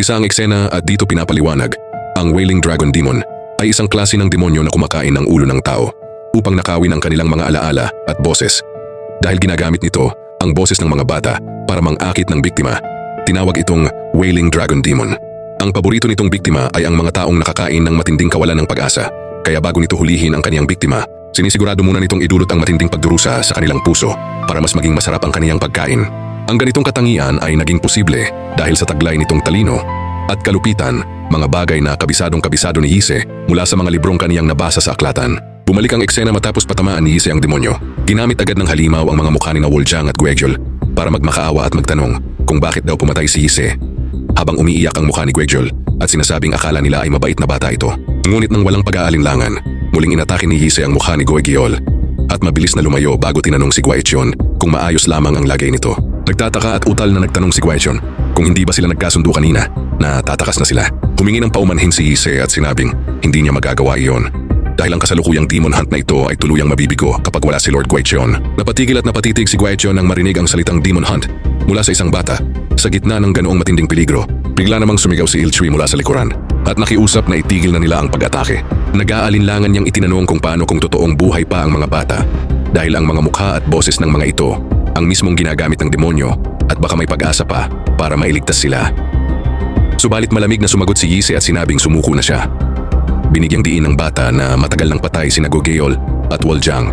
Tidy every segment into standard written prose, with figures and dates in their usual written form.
Umpisa ang eksena at dito pinapaliwanag, ang Wailing Dragon Demon ay isang klase ng demonyo na kumakain ng ulo ng tao upang nakawin ang kanilang mga alaala at boses. Dahil ginagamit nito ang boses ng mga bata para mangakit ng biktima, tinawag itong Wailing Dragon Demon. Ang paborito nitong biktima ay ang mga taong nakakain ng matinding kawalan ng pag-asa, kaya bago nito hulihin ang kaniyang biktima, sinisigurado muna nitong idulot ang matinding pagdurusa sa kanilang puso para mas maging masarap ang kaniyang pagkain. Ang ganitong katangian ay naging posible dahil sa taglay nitong talino at kalupitan, mga bagay na kabisadong-kabisado ni Yise mula sa mga librong kaniyang nabasa sa aklatan. Bumalik ang eksena matapos patamaan ni Yise ang demonyo. Ginamit agad ng halimaw ang mga mukha ni Woljang at Guegyol para magmakaawa at magtanong kung bakit daw pumatay si Yise. Habang umiiyak ang mukha ni Guegyol at sinasabing akala nila ay mabait na bata ito. Ngunit nang walang pag-aalinlangan, muling inatake ni Yise ang mukha ni Guegyol at mabilis na lumayo bago tinanong si Guechion kung maayos lamang ang lagay nito. Nagtataka at utal na nagtanong si Guechion kung hindi ba sila nagkasundo kanina na tatakas na sila. Humingi ng paumanhin si Yise at sinabing hindi niya magagawa iyon. Dahil ang kasalukuyang demon hunt na ito ay tuluyang mabibigo kapag wala si Lord Guechion. Napatigil at napatitig si Guechion nang marinig ang salitang demon hunt mula sa isang bata. Sa gitna ng ganoong matinding peligro, bigla namang sumigaw si Ilchui mula sa likuran at nakiusap na itigil na nila ang pag-atake. Nag-aalinlangan niyang itinanong kung paano kung totoong buhay pa ang mga bata dahil ang mga mukha at boses ng mga ito ang mismong ginagamit ng demonyo at baka may pag-asa pa para mailigtas sila. Subalit malamig na sumagot si Yise at sinabing sumuko na siya. Binigyang diin ng bata na matagal nang patay sina Guegyol at Woljang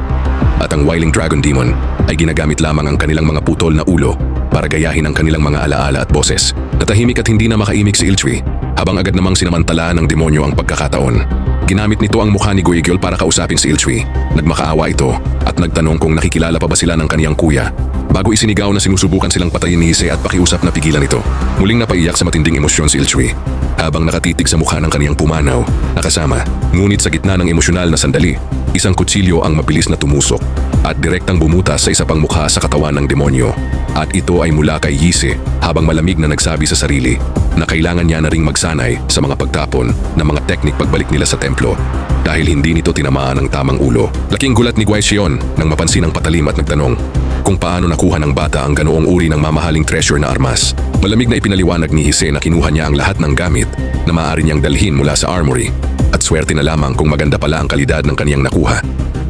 at ang Wailing Dragon Demon ay ginagamit lamang ang kanilang mga putol na ulo para gayahin ang kanilang mga alaala at boses. Natahimik at hindi na makaimik si Ilchui habang agad namang sinamantalaan ng demonyo ang pagkakataon. Ginamit nito ang mukha ni Guegyol para kausapin si Ilchui. Nagmakaawa ito at nagtanong kung nakikilala pa ba sila ng kaniyang kuya bago isinigaw na sinusubukan silang patayin ni Yise at pakiusap na pigilan ito. Muling napaiyak sa matinding emosyon si Ilchui habang nakatitig sa mukha ng kaniyang pumanaw na kasama. Ngunit sa gitna ng emosyonal na sandali, isang kutsilyo ang mabilis na tumusok at direktang bumutas sa isa pang mukha sa katawan ng demonyo. At ito ay mula kay Yise habang malamig na nagsabi sa sarili na kailangan niya na ring magsanay sa mga pagtapon ng mga teknik pagbalik nila sa templo dahil hindi nito tinamaan ang tamang ulo. Laking gulat ni Guechion nang mapansin ang patalim at nagtanong kung paano nakuha ng bata ang ganoong uri ng mamahaling treasure na armas. Malamig na ipinaliwanag ni Yise na kinuha niya ang lahat ng gamit na maaari niyang dalhin mula sa armory at swerte na lamang kung maganda pala ang kalidad ng kaniyang nakuha.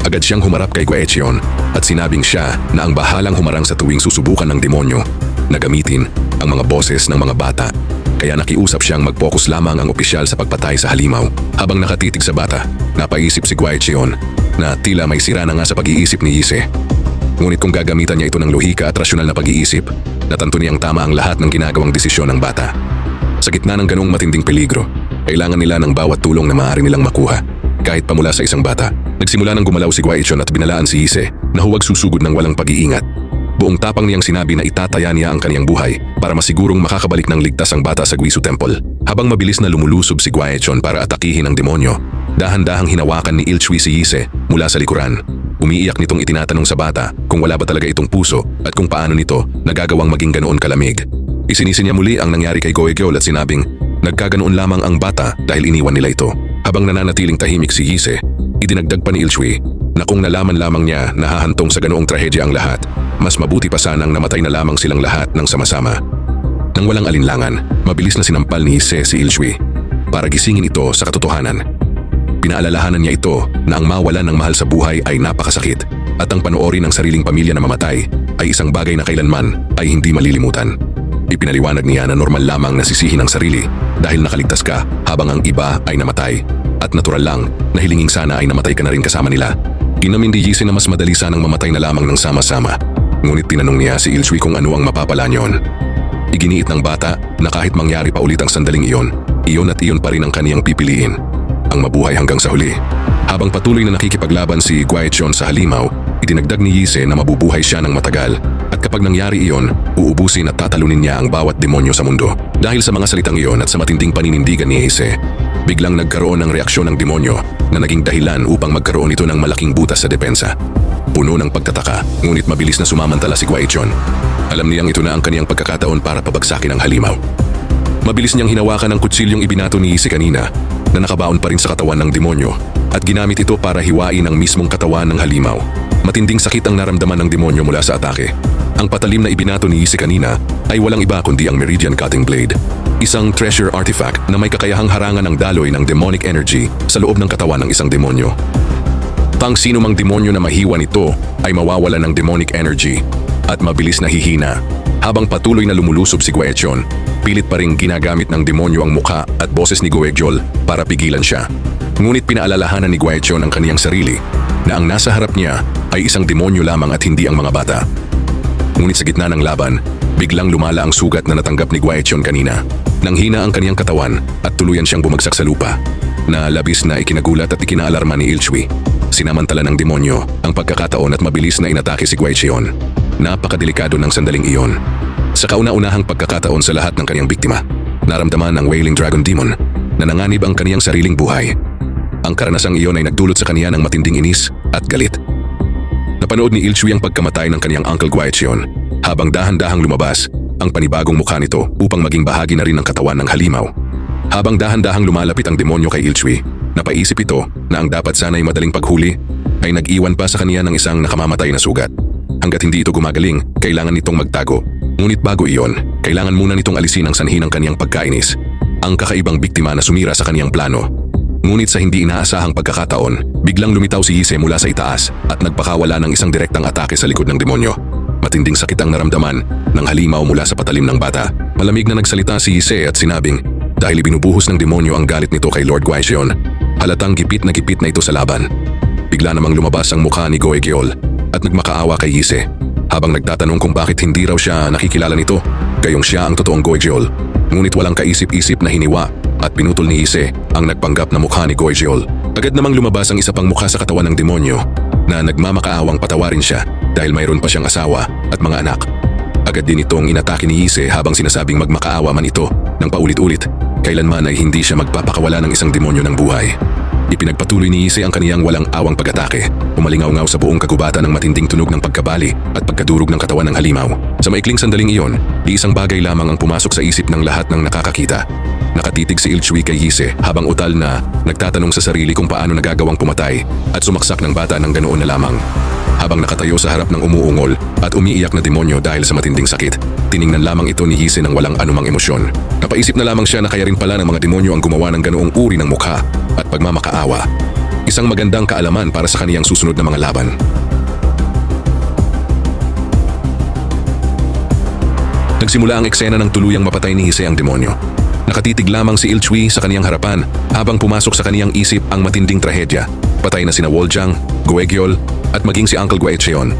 Agad siyang humarap kay Guechion at sinabing siya na ang bahalang humarang sa tuwing susubukan ng demonyo na gamitin ang mga boses ng mga bata. Kaya nakiusap siyang mag-focus lamang ang opisyal sa pagpatay sa halimaw. Habang nakatitig sa bata, napaisip si Guechion na tila may sira na nga sa pag-iisip ni Yise. Ngunit kung gagamitan niya ito ng lohika at rasyonal na pag-iisip, natanto niyang tama ang lahat ng ginagawang desisyon ng bata. Sa gitna ng ganoong matinding peligro, kailangan nila ng bawat tulong na maaari nilang makuha, kahit pa mula sa isang bata. Nagsimula nang gumalaw si Guechion at binalaan si Yise na huwag susugod ng walang pag-iingat. Buong tapang niyang sinabi na itataya niya ang kaniyang buhay para masigurong makakabalik ng ligtas ang bata sa Guisu Temple. Habang mabilis na lumulusob si Guechion para atakihin ang demonyo, dahan-dahang hinawakan ni Ilchui si Yise mula sa likuran. Umiiyak nitong itinatanong sa bata kung wala ba talaga itong puso at kung paano nito nagagawang maging ganoon kalamig. Isinisi niya muli ang nangyari kay Guegyol at sinabing nagkaganoon lamang ang bata dahil iniwan nila ito. Habang nananatiling tahimik si Yise, idinagdag pa ni Ilchui na kung nalaman lamang niya na hahantong sa ganoong trahedya ang lahat, mas mabuti pa sanang namatay na lamang silang lahat ng sama-sama. Nang walang alinlangan, mabilis na sinampal ni Yise si Ilchui para gisingin ito sa katotohanan. Pinaalalahanan niya ito na ang mawalan ng mahal sa buhay ay napakasakit at ang panoorin ng sariling pamilya na mamatay ay isang bagay na kailanman ay hindi malilimutan. Ipinaliwanag niya na normal lamang na sisihin ang sarili dahil nakaligtas ka habang ang iba ay namatay at natural lang na hilinging sana ay namatay ka na rin kasama nila. Inamin ni Yise na mas madali sanang mamatay na lamang ng sama-sama, ngunit tinanong niya si Ilchui kung ano ang mapapala niyon. Iginiit ng bata na kahit mangyari pa ulit ang sandaling iyon at iyon pa rin ang kaniyang pipiliin, ang mabuhay hanggang sa huli. Habang patuloy na nakikipaglaban si Guechion sa halimaw, idinagdag ni Yise na mabubuhay siya ng matagal at kapag nangyari iyon, uubusin at tatalunin niya ang bawat demonyo sa mundo. Dahil sa mga salitang iyon at sa matinding paninindigan ni Yise, biglang nagkaroon ng reaksyon ng demonyo na naging dahilan upang magkaroon ito ng malaking butas sa depensa. Puno ng pagtataka, ngunit mabilis na sumamantala si Guechion. Alam niyang ito na ang kaniyang pagkakataon para pabagsakin ang halimaw. Mabilis niyang hinawakan ang kutsilyong ibinato ni Yise kanina na nakabaon pa rin sa katawan ng demonyo at ginamit ito para hiwain ang mismong katawan ng halimaw. Matinding sakit ang naramdaman ng demonyo mula sa atake. Ang patalim na ibinato ni Yise kanina ay walang iba kundi ang Meridian Cutting Blade. Isang treasure artifact na may kakayahang harangan ng daloy ng demonic energy sa loob ng katawan ng isang demonyo. Pang sino mang demonyo na mahiwa nito ay mawawala ng demonic energy at mabilis na hihina. Habang patuloy na lumulusob si Gwaechon, pilit pa ring ginagamit ng demonyo ang mukha at boses ni Goekyol para pigilan siya. Ngunit pinaalalahanan ni Gwaechon ang kaniyang sarili na ang nasa harap niya ay isang demonyo lamang at hindi ang mga bata. Ngunit sa gitna ng laban, biglang lumala ang sugat na natanggap ni Gwaechon kanina. Nanghina ang kaniyang katawan at tuluyan siyang bumagsak sa lupa. Na labis na ikinagulat at ikinaalarma ni Ilchui. Sinamantala ng demonyo ang pagkakataon at mabilis na inatake si Gwaechon. Napakadelikado ng sandaling iyon. Sa kauna-unahang pagkakataon sa lahat ng kaniyang biktima, naramdaman ng Wailing Dragon Demon na nanganib ang kaniyang sariling buhay. Ang karanasang iyon ay nagdulot sa kaniya ng matinding inis at galit. Napanood ni Ilchui ang pagkamatay ng kaniyang Uncle Gwaechon habang dahan-dahang lumabas ang panibagong mukha nito upang maging bahagi na rin ng katawan ng halimaw. Habang dahan-dahang lumalapit ang demonyo kay Ilchui, napaisip ito na ang dapat sana'y madaling paghuli ay nag-iwan pa sa kaniya ng isang nakamamatay na sugat. Hanggat hindi ito gumagaling, kailangan nitong magtago. Ngunit bago iyon, kailangan muna nitong alisin ang sanhi ng kaniyang pagkainis, ang kakaibang biktima na sumira sa kaniyang plano. Ngunit sa hindi inaasahang pagkakataon, biglang lumitaw si Yise mula sa itaas at nagpakawala ng isang direktang atake sa likod ng demonyo. Matinding sakit ang naramdaman ng halimaw mula sa patalim ng bata. Malamig na nagsalita si Yise at sinabing dahil ibinubuhos ng demonyo ang galit nito kay Lord Gwaechon, halatang gipit na ito sa laban. Bigla namang lumabas ang mukha ni Goekyol at nagmakaawa kay Yise habang nagtatanong kung bakit hindi raw siya nakikilala nito, gayong siya ang totoong Goekyol. Ngunit walang kaisip-isip na hiniwa at pinutol ni Yise ang nagpanggap na mukha ni Goekyol. Agad namang lumabas ang isa pang mukha sa katawan ng demonyo na nagmamakaawang patawarin siya dahil mayroon pa siyang asawa at mga anak. Agad din itong inatake ni Yise habang sinasabing magmakaawa man ito ng paulit-ulit. Kailanman ay hindi siya magpapakawala ng isang demonyo ng buhay. Ipinagpatuloy ni Yise ang kaniyang walang awang pag-atake. Umalingaw-ngaw sa buong kagubatan ng matinding tunog ng pagkabali at pagkadurog ng katawan ng halimaw. Sa maikling sandaling iyon, di isang bagay lamang ang pumasok sa isip ng lahat ng nakakakita. Nakatitig si Ilchui kay Yise habang utal na nagtatanong sa sarili kung paano nagagawang pumatay at sumaksak ng bata ng ganoon na lamang. Habang nakatayo sa harap ng umuungol at umiiyak na demonyo dahil sa matinding sakit, tiningnan lamang ito ni Yise ng walang anumang emosyon. Napaisip na lamang siya na kaya rin pala ng mga demonyo ang gumawa ng ganoong uri ng mukha at pagmamakaawa. Isang magandang kaalaman para sa kaniyang susunod na mga laban. Nagsimula ang eksena ng tuluyang mapatay ni Yise ang demonyo. Nakatitig lamang si Ilchui sa kaniyang harapan habang pumasok sa kaniyang isip ang matinding trahedya. Patay na sina Woljang, Goekyol at maging si Uncle Gwaechon.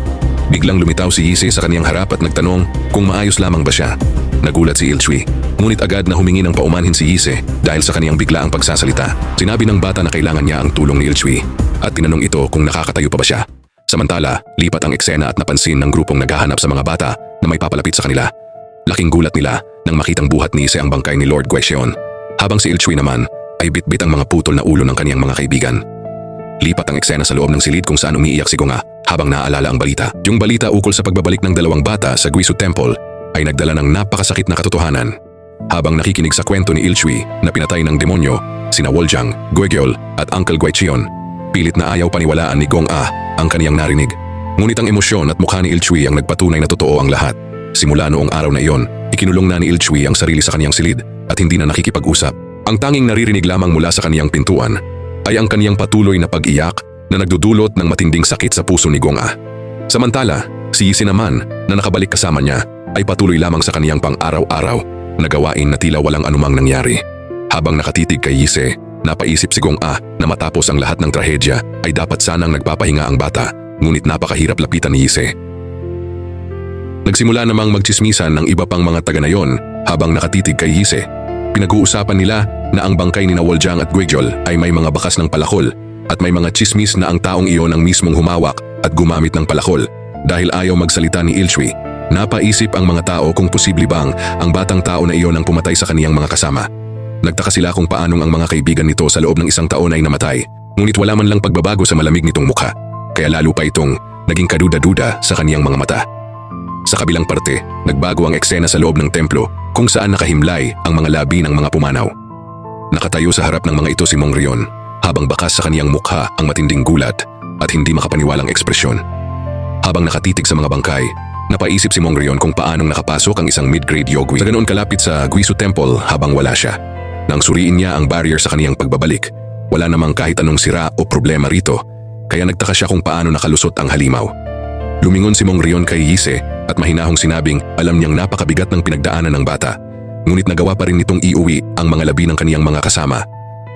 Biglang lumitaw si Yise sa kaniyang harap at nagtanong kung maayos lamang ba siya. Nagulat si Ilchui, ngunit agad na humingi ng paumanhin si Yise dahil sa kaniyang biglaang pagsasalita. Sinabi ng bata na kailangan niya ang tulong ni Ilchui at tinanong ito kung nakakatayo pa ba siya. Samantala, lipat ang eksena at napansin ng grupong naghahanap sa mga bata na may papalapit sa kanila. Laking gulat nila nang makitang buhat ni Yise ang bangkay ni Lord Gwaechon, habang si Ilchui naman ay bitbit ang mga putol na ulo ng kaniyang mga kaibigan. Lipat ang eksena sa loob ng silid kung saan umiiyak si Gonga habang naaalala ang balita. Yung balita ukol sa pagbabalik ng dalawang bata sa Guisu Temple ay nagdala ng napakasakit na katotohanan. Habang nakikinig sa kwento ni Ilchui na pinatay ng demonyo, sina Woljang, Goekyol at Uncle Gwaechon, pilit na ayaw paniwalaan ni Gonga ang kaniyang narinig. Ngunit ang emosyon at mukha ni Ilchui ang nagpatunay na totoo ang lahat. Simula noong araw na iyon, ikinulong na ni Ilchui ang sarili sa kaniyang silid at hindi na nakikipag-usap. Ang tanging naririnig lamang mula sa kaniyang pintuan ay ang kaniyang patuloy na pag-iyak na nagdudulot ng matinding sakit sa puso ni Gonga. Samantala, si Yise naman na nakabalik kasama niya ay patuloy lamang sa kaniyang pang-araw-araw na gawain na tila walang anumang nangyari. Habang nakatitig kay Yise, napaisip si Gonga na matapos ang lahat ng trahedya ay dapat sanang nagpapahinga ang bata, ngunit napakahirap lapitan ni Yise. Nagsimula namang magtsismisan ng iba pang mga taga nayon habang nakatitig kay Yise. Pinag-uusapan nila na ang bangkay ni Woljang at Goekyol ay may mga bakas ng palakol at may mga tsismis na ang taong iyon ang mismong humawak at gumamit ng palakol. Dahil ayaw magsalita ni Ilchui, napaisip ang mga tao kung posible bang ang batang tao na iyon ang pumatay sa kaniyang mga kasama. Nagtaka sila kung paanong ang mga kaibigan nito sa loob ng isang taon ay namatay, ngunit wala man lang pagbabago sa malamig nitong mukha, kaya lalo pa itong naging kaduda-duda sa kaniyang mga mata. Sa kabilang parte, nagbago ang eksena sa loob ng templo kung saan nakahimlay ang mga labi ng mga pumanaw. Nakatayo sa harap ng mga ito si Mongrion habang bakas sa kaniyang mukha ang matinding gulat at hindi makapaniwalang ekspresyon. Habang nakatitig sa mga bangkay, Napaisip si Mongrion kung paanong nakapasok ang isang mid-grade yogwi sa ganoon kalapit sa Guisu Temple habang wala siya. Nang suriin niya ang barrier sa kaniyang pagbabalik, wala namang kahit anong sira o problema rito, kaya nagtaka siya kung paano nakalusot ang halimaw. Lumingon si Mongrion kay Yise at mahinahong sinabing alam niyang napakabigat ng pinagdaanan ng bata, ngunit nagawa pa rin nitong iuwi ang mga labi ng kaniyang mga kasama.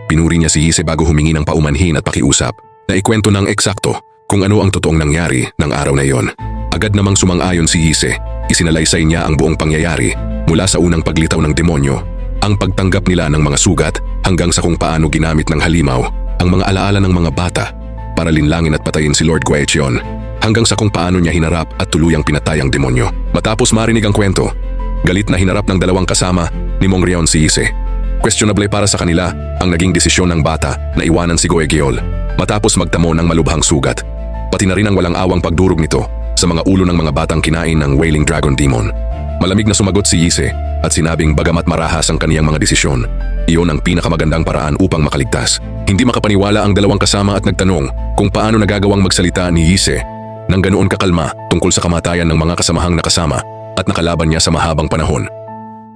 Pinuri niya si Yise bago humingi ng paumanhin at pakiusap na ikwento ng eksakto kung ano ang totoong nangyari ng araw na iyon. Agad namang sumang-ayon si Yise, isinalaysay niya ang buong pangyayari mula sa unang paglitaw ng demonyo, ang pagtanggap nila ng mga sugat hanggang sa kung paano ginamit ng halimaw ang mga alaala ng mga bata para linlangin at patayin si Lord Guecheon, hanggang sa kung paano niya hinarap at tuluyang pinatay ang demonyo. Matapos marinig ang kwento, galit na hinarap ng dalawang kasama ni Mongrion si Yise. Questionable para sa kanila ang naging desisyon ng bata na iwanan si Goegeol matapos magtamo ng malubhang sugat, pati na rin ang walang awang pagdurog nito sa mga ulo ng mga batang kinain ng Wailing Dragon Demon. Malamig na sumagot si Yise at sinabing bagamat marahas ang kaniyang mga desisyon, iyon ang pinakamagandang paraan upang makaligtas. Hindi makapaniwala ang dalawang kasama at nagtanong kung paano nagagawang magsalita ni Yise nang ganoon kakalma tungkol sa kamatayan ng mga kasamahang nakasama at nakalaban niya sa mahabang panahon.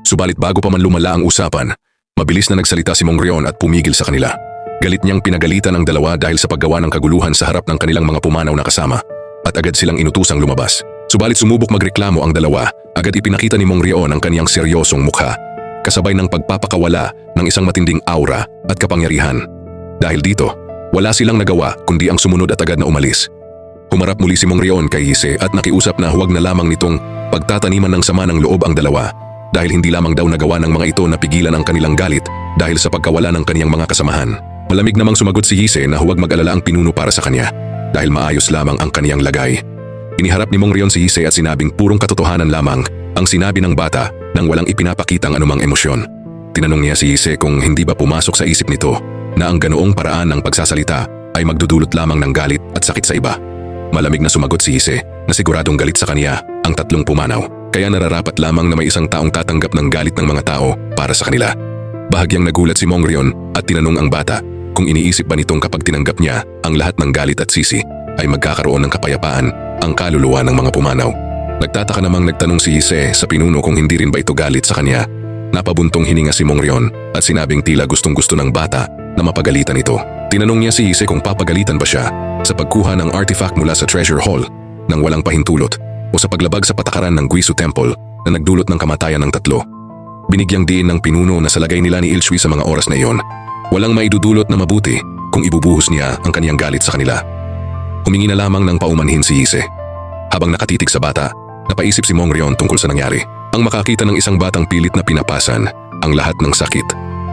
Subalit bago pa man lumala ang usapan, mabilis na nagsalita si Mongrion at pumigil sa kanila. Galit niyang pinagalitan ang dalawa dahil sa paggawa ng kaguluhan sa harap ng kanilang mga pumanaw na kasama, at agad silang inutusang lumabas. Subalit sumubok magreklamo ang dalawa, agad ipinakita ni Mongrion ang kaniyang seryosong mukha, kasabay ng pagpapakawala ng isang matinding aura at kapangyarihan. Dahil dito, wala silang nagawa kundi ang sumunod at agad na umalis. Humarap muli si Mongrion kay Yise at nakiusap na huwag na lamang nitong pagtataniman ng sama ng loob ang dalawa, dahil hindi lamang daw nagawa ng mga ito na pigilan ang kanilang galit dahil sa pagkawala ng kaniyang mga kasamahan. Malamig namang sumagot si Yise na huwag mag-alala ang pinuno para sa kanya, dahil maayos lamang ang kaniyang lagay. Iniharap ni Mongrion si Yise at sinabing purong katotohanan lamang ang sinabi ng bata nang walang ipinapakitang anumang emosyon. Tinanong niya si Yise kung hindi ba pumasok sa isip nito na ang ganoong paraan ng pagsasalita ay magdudulot lamang ng galit at sakit sa iba. Malamig na sumagot si Yise na siguradong galit sa kaniya ang tatlong pumanaw, kaya nararapat lamang na may isang taong tatanggap ng galit ng mga tao para sa kanila. Bahagyang nagulat si Mongrion at tinanong ang bata kung iniisip ba nitong kapag tinanggap niya ang lahat ng galit at sisi ay magkakaroon ng kapayapaan ang kaluluwa ng mga pumanaw. Nagtataka namang nagtanong si Yise sa pinuno kung hindi rin ba ito galit sa kanya. Napabuntong hininga si Mongrion at sinabing tila gustong-gusto ng bata na mapagalitan ito. Tinanong niya si Yise kung papagalitan ba siya sa pagkuha ng artifact mula sa treasure hall nang walang pahintulot o sa paglabag sa patakaran ng Guisu Temple na nagdulot ng kamatayan ng tatlo. Binigyang diin ng pinuno na sa lagay nila ni Ilshui sa mga oras na iyon, walang maidudulot na mabuti kung ibubuhos niya ang kaniyang galit sa kanila. Humingi na lamang ng paumanhin si Yise. Habang nakatitig sa bata, napaisip si Mongrion tungkol sa nangyari. Ang makakita ng isang batang pilit na pinapasan ang lahat ng sakit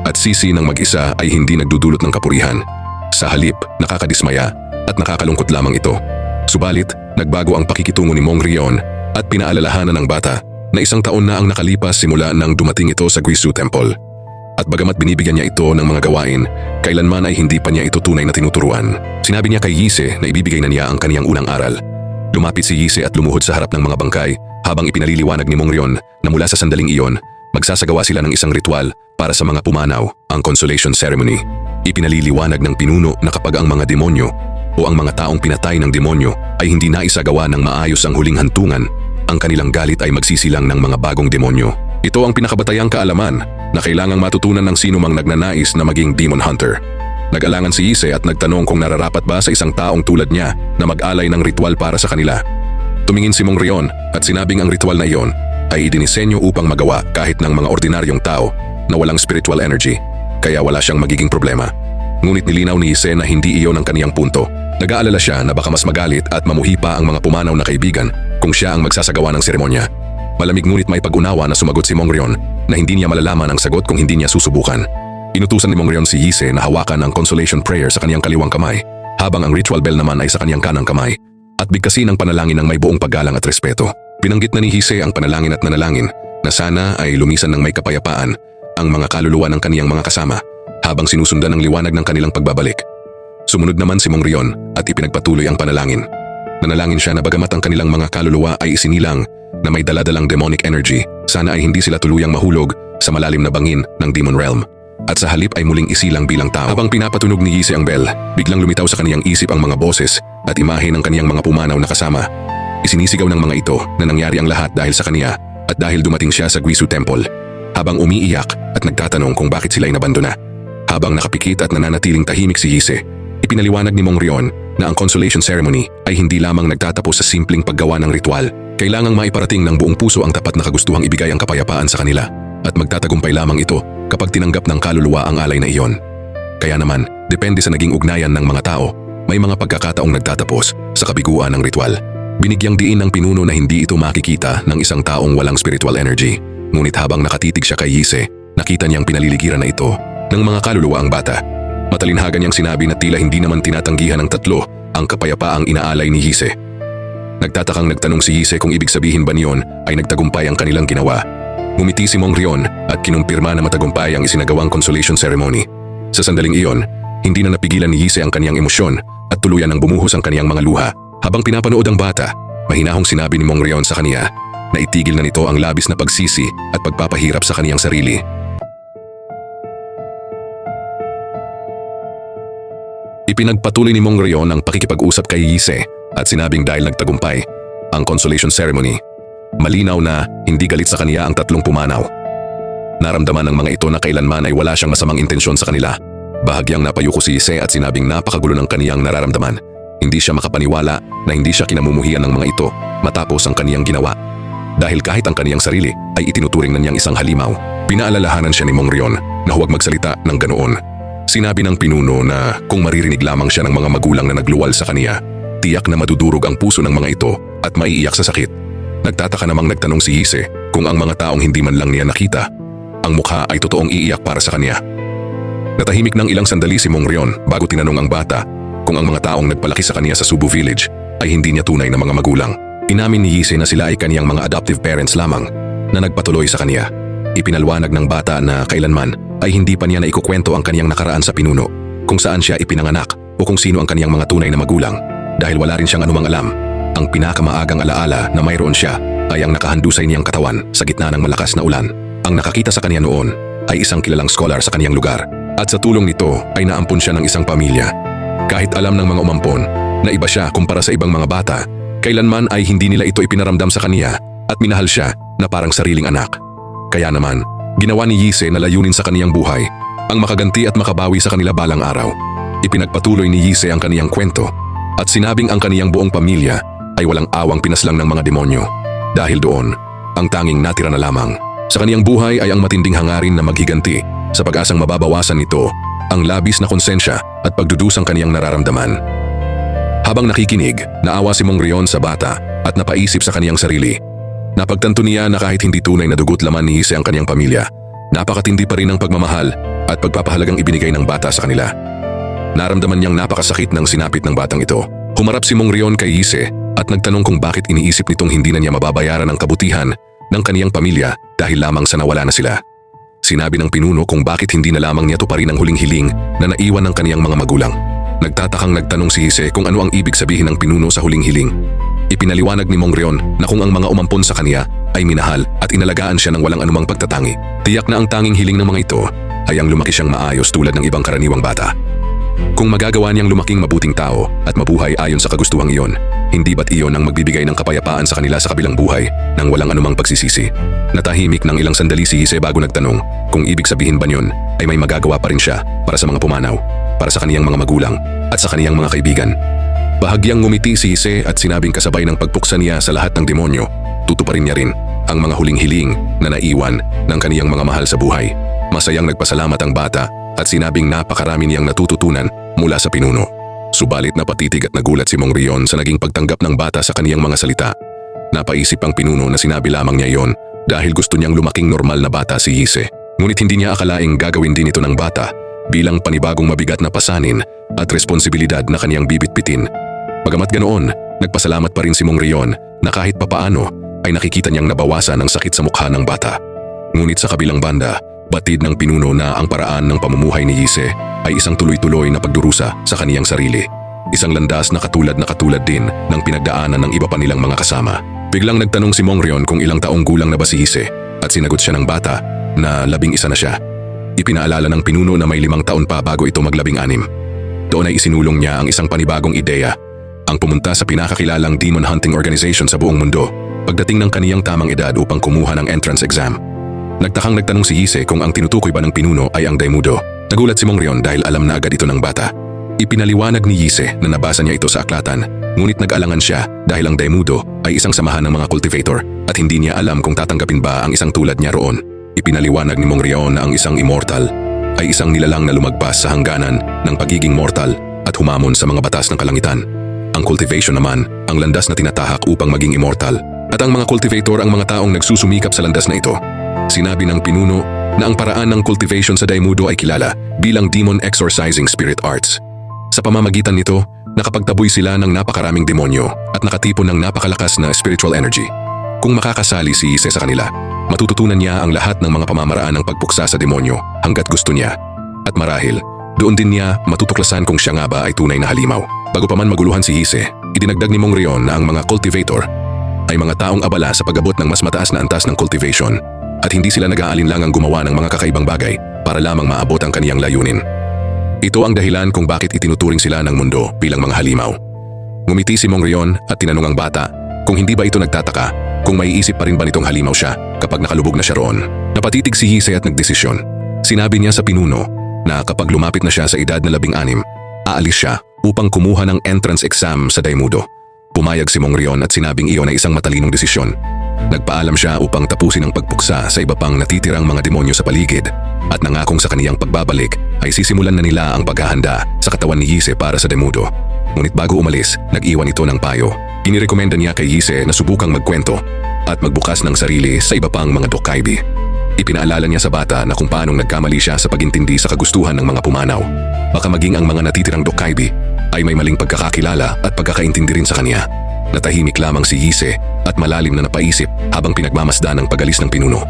at sisi ng mag-isa ay hindi nagdudulot ng kapurihan. Sa halip, nakakadismaya at nakakalungkot lamang ito. Subalit, nagbago ang pakikitungo ni Mongrion at pinaalalahanan ng bata na isang taon na ang nakalipas simula nang dumating ito sa Guisu Temple. At bagamat binibigyan niya ito ng mga gawain, kailanman ay hindi pa niya ito tunay na tinuturuan. Sinabi niya kay Yise na ibibigay na niya ang kaniyang unang aral. Lumapit si Yise at lumuhod sa harap ng mga bangkay habang ipinaliliwanag ni Mongrion na mula sa sandaling iyon, magsasagawa sila ng isang ritual para sa mga pumanaw, ang Consolation Ceremony. Ipinaliliwanag ng pinuno na kapag ang mga demonyo o ang mga taong pinatay ng demonyo ay hindi naisagawa ng maayos ang huling hantungan, ang kanilang galit ay magsisilang ng mga bagong demonyo. Ito ang pinakabatayang kaalaman na kailangang matutunan ng sinumang nagnanais na maging demon hunter. Nag-alangan si Yise at nagtanong kung nararapat ba sa isang taong tulad niya na mag-alay ng ritual para sa kanila. Tumingin si Mongrion at sinabing ang ritual na iyon ay idinisenyo upang magawa kahit ng mga ordinaryong tao na walang spiritual energy, kaya wala siyang magiging problema. Ngunit nilinaw ni Yise na hindi iyon ang kaniyang punto. Nag-aalala siya na baka mas magalit at mamuhi pa ang mga pumanaw na kaibigan kung siya ang magsasagawa ng seremonya. Malamig ngunit may pag-unawa na sumagot si Mongrion na hindi niya malalaman ang sagot kung hindi niya susubukan. Inutusan ni Mongrion si Yise na hawakan ang consolation prayer sa kaniyang kaliwang kamay, habang ang ritual bell naman ay sa kaniyang kanang kamay, at bigkasin ang panalangin ng may buong paggalang at respeto. Binanggit na ni Yise ang panalangin at nanalangin na sana ay lumisan ng may kapayapaan ang mga kaluluwa ng kaniyang mga kasama habang sinusundan ang liwanag ng kanilang pagbabalik. Sumunod naman si Mongrion at ipinagpatuloy ang panalangin. Nanalangin siya na bagamat ang kanilang mga kaluluwa ay isinilang na may daladalang demonic energy, sana ay hindi sila tuluyang mahulog sa malalim na bangin ng demon realm, at sa halip ay muling isilang bilang tao. Habang pinapatunog ni Yise ang bell, biglang lumitaw sa kaniyang isip ang mga boses at imahe ng kaniyang mga pumanaw na kasama. Isinisigaw ng mga ito na nangyari ang lahat dahil sa kaniya at dahil dumating siya sa Guisu Temple. Habang umiiyak at nagtatanong kung bakit sila inabandona. Habang nakapikit at nananatiling tahimik si Yise, ipinaliwanag ni Mong Rion na ang consolation ceremony ay hindi lamang nagtatapos sa simpleng paggawa ng ritual. Kailangang maiparating ng buong puso ang tapat na kagustuhang ibigay ang kapayapaan sa kanila at magtatagumpay lamang ito kapag tinanggap ng kaluluwa ang alay na iyon. Kaya naman, depende sa naging ugnayan ng mga tao, may mga pagkakataong nagtatapos sa kabiguan ng ritual. Binigyang diin ng pinuno na hindi ito makikita ng isang taong walang spiritual energy. Ngunit habang nakatitig siya kay Yise, nakita niyang pinaliligiran na ito ng mga kaluluwa ang bata. Matalinhagan niyang sinabi na tila hindi naman tinatanggihan ng tatlo ang kapayapaang inaalay ni Yise. Nagtatakang nagtanong si Yise kung ibig sabihin ba niyon ay nagtagumpay ang kanilang ginawa. Ngumiti si Mong Rion at kinumpirma na matagumpay ang isinagawang consolation ceremony. Sa sandaling iyon, hindi na napigilan ni Yise ang kaniyang emosyon at tuluyan ng bumuhos ang kaniyang mga luha. Habang pinapanood ang bata, mahinahong sinabi ni Mong Rion sa kaniya na itigil na nito ang labis na pagsisi at pagpapahirap sa kaniyang sarili. Ipinagpatuloy ni Mong Rion ang pakikipag-usap kay Yise at sinabing dahil nagtagumpay ang consolation ceremony, malinaw na hindi galit sa kaniya ang tatlong pumanaw. Naramdaman ng mga ito na kailanman ay wala siyang masamang intensyon sa kanila. Bahagyang napayuko si Yise at sinabing napakagulo ng kaniyang nararamdaman. Hindi siya makapaniwala na hindi siya kinamumuhian ng mga ito matapos ang kaniyang ginawa. Dahil kahit ang kaniyang sarili ay itinuturing na niyang isang halimaw, pinaalalahanan siya ni Mong Rion na huwag magsalita ng ganoon. Sinabi ng pinuno na kung maririnig lamang siya ng mga magulang na nagluwal sa kaniya, tiyak na madudurog ang puso ng mga ito at maiiyak sa sakit. Nagtataka namang nagtanong si Yise kung ang mga taong hindi man lang niya nakita, ang mukha ay totoong iiyak para sa kaniya. Natahimik ng ilang sandali si Mong Rion bago tinanong ang bata kung ang mga taong nagpalaki sa kaniya sa Subu Village ay hindi niya tunay na mga magulang. Inamin ni Yise na sila ay kaniyang mga adoptive parents lamang na nagpatuloy sa kaniya. Ipinalwanag ng bata na kailanman ay hindi pa niya naikukwento ang kaniyang nakaraan sa pinuno, kung saan siya ipinanganak o kung sino ang kaniyang mga tunay na magulang dahil wala rin siyang anumang alam. Ang pinakamaagang alaala na mayroon siya ay ang nakahandusay niyang katawan sa gitna ng malakas na ulan. Ang nakakita sa kaniya noon ay isang kilalang scholar sa kaniyang lugar at sa tulong nito ay naampun siya ng isang pamilya. Kahit alam ng mga umampon na iba siya kumpara sa ibang mga bata, kailanman ay hindi nila ito ipinaramdam sa kaniya at minahal siya na parang sariling anak. Kaya naman, ginawa ni Yise na layunin sa kaniyang buhay ang makaganti at makabawi sa kanila balang araw. Ipinagpatuloy ni Yise ang kaniyang kwento at sinabing ang kaniyang buong pamilya ay walang awang pinaslang ng mga demonyo. Dahil doon, ang tanging natira na lamang sa kaniyang buhay ay ang matinding hangarin na maghiganti sa pag-asang mababawasan nito ang labis na konsensya at pagdudusang kaniyang nararamdaman. Habang nakikinig, naawa si Mong Rion sa bata at napaisip sa kaniyang sarili. Napagtanto niya na kahit hindi tunay na dugot laman ni Yise ang kaniyang pamilya, napakatindi pa rin ang pagmamahal at pagpapahalagang ibinigay ng bata sa kanila. Naramdaman niyang napakasakit ng sinapit ng batang ito. Humarap si Mong Rion kay Yise at nagtanong kung bakit iniisip nitong hindi na niya mababayaran ang kabutihan ng kaniyang pamilya dahil lamang sa nawala na sila. Sinabi ng pinuno kung bakit hindi na lamang niya tuparin ang huling hiling na naiwan ng kaniyang mga magulang. Nagtatakang nagtanong si Yise kung ano ang ibig sabihin ng pinuno sa huling hiling. Ipinaliwanag ni Mong Rion na kung ang mga umampon sa kaniya ay minahal at inalagaan siya ng walang anumang pagtatangi. Tiyak na ang tanging hiling ng mga ito ay ang lumaki siyang maayos tulad ng ibang karaniwang bata. Kung magagawa niyang lumaking mabuting tao at mabuhay ayon sa kagustuhang iyon, hindi ba't iyon ang magbibigay ng kapayapaan sa kanila sa kabilang buhay nang walang anumang pagsisisi? Natahimik ng ilang sandali si Yise bago nagtanong kung ibig sabihin ba niyon ay may magagawa pa rin siya para sa mga pumanaw, para sa kaniyang mga magulang at sa kaniyang mga kaibigan. Bahagyang ngumiti si Yise at sinabing kasabay ng pagpuksa niya sa lahat ng demonyo, tutuparin niya rin ang mga huling hiling na naiwan ng kaniyang mga mahal sa buhay. Masayang nagpasalamat ang bata at sinabing napakarami niyang natututunan mula sa pinuno. Subalit napatitig at nagulat si Mong Rion sa naging pagtanggap ng bata sa kaniyang mga salita. Napaisip ang pinuno na sinabi lamang niya iyon dahil gusto niyang lumaking normal na bata si Yise. Ngunit hindi niya akalaing gagawin din ito ng bata bilang panibagong mabigat na pasanin at responsibilidad na kaniyang bibitbitin. Bagamat ganoon, nagpasalamat pa rin si Mong Rion na kahit papaano ay nakikita niyang nabawasan ang sakit sa mukha ng bata. Ngunit sa kabilang banda, batid ng pinuno na ang paraan ng pamumuhay ni Yise ay isang tuloy-tuloy na pagdurusa sa kaniyang sarili. Isang landas na katulad din ng pinagdaanan ng iba pa nilang mga kasama. Biglang nagtanong si Mong Rion kung ilang taong gulang na ba si Yise at sinagot siya ng bata na 11 na siya. Ipinaalala ng pinuno na may 5 taon pa bago ito mag-16. Doon ay isinulong niya ang isang panibagong ideya. ang pumunta sa pinakakilalang demon hunting organization sa buong mundo pagdating ng kaniyang tamang edad upang kumuha ng entrance exam. Nagtakang nagtanong si Yise kung ang tinutukoy ba ng pinuno ay ang Daimudo. Nagulat si Mongrion dahil alam na agad ito ng bata. Ipinaliwanag ni Yise na nabasa niya ito sa aklatan, ngunit nag-alangan siya dahil ang Daimudo ay isang samahan ng mga cultivator at hindi niya alam kung tatanggapin ba ang isang tulad niya roon. Ipinaliwanag ni Mongrion na ang isang immortal ay isang nilalang na lumagpas sa hangganan ng pagiging mortal at humamon sa mga batas ng kalangitan. Ang cultivation naman ang landas na tinatahak upang maging immortal, at ang mga cultivator ang mga taong nagsusumikap sa landas na ito. Sinabi ng pinuno na ang paraan ng cultivation sa Daimudo ay kilala bilang Demon Exorcising Spirit Arts. Sa pamamagitan nito, nakapagtaboy sila ng napakaraming demonyo at nakatipon ng napakalakas na spiritual energy. Kung makakasali si Yise sa kanila, matututunan niya ang lahat ng mga pamamaraan ng pagpuksa sa demonyo hanggat gusto niya. At marahil, doon din niya matutuklasan kung siya nga ba ay tunay na halimaw. Bago pa man maguluhan si Yise, idinagdag ni Mongrion na ang mga cultivator ay mga taong abala sa pag-abot ng mas mataas na antas ng cultivation at hindi sila nag-aalinlangang gumawa ng mga kakaibang bagay para lamang maabot ang kaniyang layunin. Ito ang dahilan kung bakit itinuturing sila ng mundo bilang mga halimaw. Ngumiti si Mongrion at tinanong ang bata kung hindi ba ito nagtataka kung maiisip pa rin ba nitong halimaw siya kapag nakalubog na siya roon. Napatitig si Yise at nagdesisyon. Sinabi niya sa pinuno na kapag lumapit na siya sa edad na 16, aalis siya upang kumuha ng entrance exam sa Daimudo. Pumayag si Mongrion at sinabing iyon ay isang matalinong desisyon. Nagpaalam siya upang tapusin ang pagpuksa sa iba pang natitirang mga demonyo sa paligid at nangakong sa kaniyang pagbabalik ay sisimulan na nila ang paghahanda sa katawan ni Yise para sa Daimudo. Ngunit bago umalis, nag-iwan ito ng payo. Inirekomenda niya kay Yise na subukang magkwento at magbukas ng sarili sa iba pang mga Dokkaibi. Ipinaalala niya sa bata na kung paanong nagkamali siya sa pagintindi sa kagustuhan ng mga pumanaw. Baka maging ang mga natitirang Dokkaibi ay may maling pagkakakilala at pagkakaintindi rin sa kanya. Natahimik lamang si Yise at malalim na napaisip habang pinagmamasdan ang pagalis ng pinuno.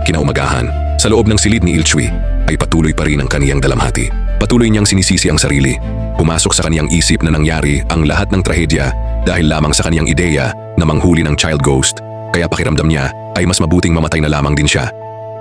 Kinaumagahan, sa loob ng silid ni Ilchui ay patuloy pa rin ang kaniyang dalamhati. Patuloy niyang sinisisi ang sarili. Pumasok sa kaniyang isip na nangyari ang lahat ng trahedya dahil lamang sa kaniyang ideya na manghuli ng child ghost, kaya pakiramdam niya ay mas mabuting mamatay na lamang din siya.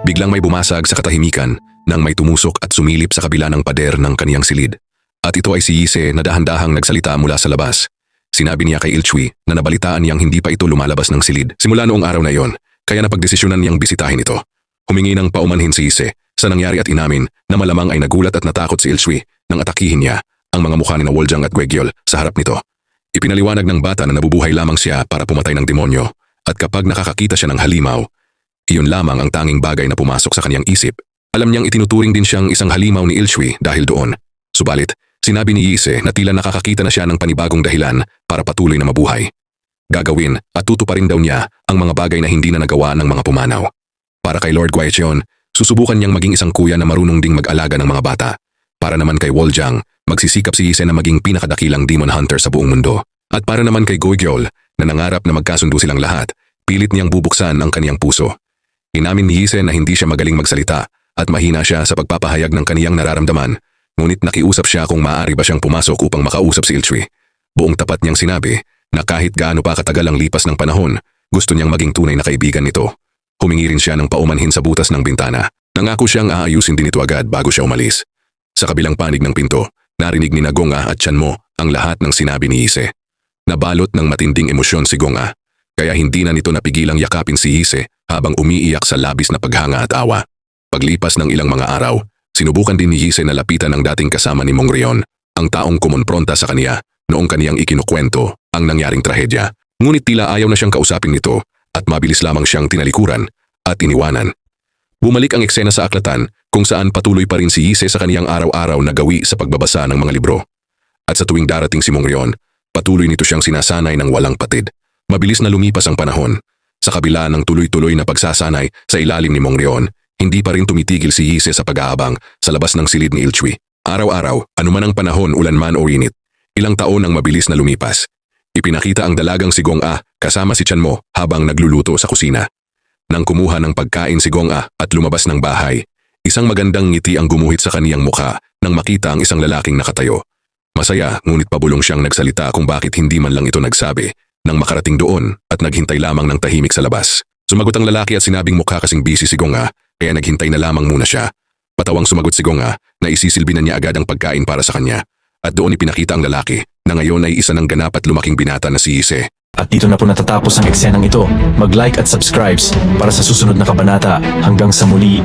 Biglang may bumasag sa katahimikan nang may tumusok at sumilip sa kabila ng pader ng kaniyang silid. At ito ay si Yise na dahan-dahang nagsalita mula sa labas. Sinabi niya kay Ilchui na nabalitaan niyang hindi pa ito lumalabas ng silid simula noong araw na iyon, kaya napagdesisyonan niyang bisitahin ito. Humingi ng paumanhin si Yise sa nangyari at inamin na malamang ay nagulat at natakot si Ilchui nang atakihin niya ang mga mukha ni Woljang at Gwegiol sa harap nito. Ipinaliwanag ng bata na nabubuhay lamang siya para pumatay ng demonyo at kapag nakakakita siya ng halimaw, iyon lamang ang tanging bagay na pumasok sa kaniyang isip. Alam niyang itinuturing din siyang isang halimaw ni Ilchui dahil doon. Subalit, sinabi ni Yise na tila nakakakita na siya ng panibagong dahilan para patuloy na mabuhay. Gagawin at tutuparin daw niya ang mga bagay na hindi na nagawa ng mga pumanaw. Para kay Lord Guaicheon, susubukan niyang maging isang kuya na marunong ding mag-alaga ng mga bata. Para naman kay Woljang, magsisikap si Yise na maging pinakadakilang demon hunter sa buong mundo. At para naman kay Gwegiol, na nangarap na magkasundo silang lahat, pilit niyang bubuksan ang kaniyang puso. Inamin ni Yise na hindi siya magaling magsalita at mahina siya sa pagpapahayag ng kaniyang nararamdaman, ngunit nakiusap siya kung maaari ba siyang pumasok upang makausap si Ilchui. Buong tapat niyang sinabi na kahit gaano pa katagal ang lipas ng panahon, gusto niyang maging tunay na kaibigan nito. Humingi rin siya ng paumanhin sa butas ng bintana. Nangako siyang aayusin din ito agad bago siya umalis. Sa kabilang panig ng pinto, narinig ni Gonga at Chanmo ang lahat ng sinabi ni Yise. Nabalot ng matinding emosyon si Gonga, kaya hindi na nito napigilang yakapin si Yise habang umiiyak sa labis na paghanga at awa. Paglipas ng ilang mga araw, sinubukan din ni Yise na lapitan ang dating kasama ni Mongrion, ang taong kumonpronta sa kaniya noong kaniyang ikinukwento ang nangyaring trahedya. Ngunit tila ayaw na siyang kausapin nito at mabilis lamang siyang tinalikuran at iniwanan. Bumalik ang eksena sa aklatan kung saan patuloy pa rin si Yise sa kaniyang araw-araw na gawi sa pagbabasa ng mga libro. At sa tuwing darating si Mongrion, patuloy nito siyang sinasanay ng walang patid. Mabilis na lumipas ang panahon. Sa kabila ng tuloy-tuloy na pagsasanay sa ilalim ni Mongrion, hindi pa rin tumitigil si Yise sa pag-aabang sa labas ng silid ni Ilchui. Araw-araw, anuman ang panahon, ulan man o init, ilang taon ang mabilis na lumipas. Ipinakita ang dalagang si Gonga kasama si Chanmo habang nagluluto sa kusina. Nang kumuha ng pagkain si Gonga at lumabas ng bahay, isang magandang ngiti ang gumuhit sa kaniyang mukha nang makita ang isang lalaking nakatayo. Masaya ngunit pabulong siyang nagsalita kung bakit hindi man lang ito nagsabi nang makarating doon at naghintay lamang ng tahimik sa labas. Sumagot ang lalaki at sinabing mukha kasing busy si Gonga kaya naghintay na lamang muna siya. Patawang sumagot si Gonga na isisilbi na niya agad ang pagkain para sa kanya at doon ipinakita ang lalaki na ngayon ay isa ng ganap at lumaking binata na si Ise. At dito na po natatapos ang eksenang ito. Mag-like at subscribes para sa susunod na kabanata. Hanggang sa muli.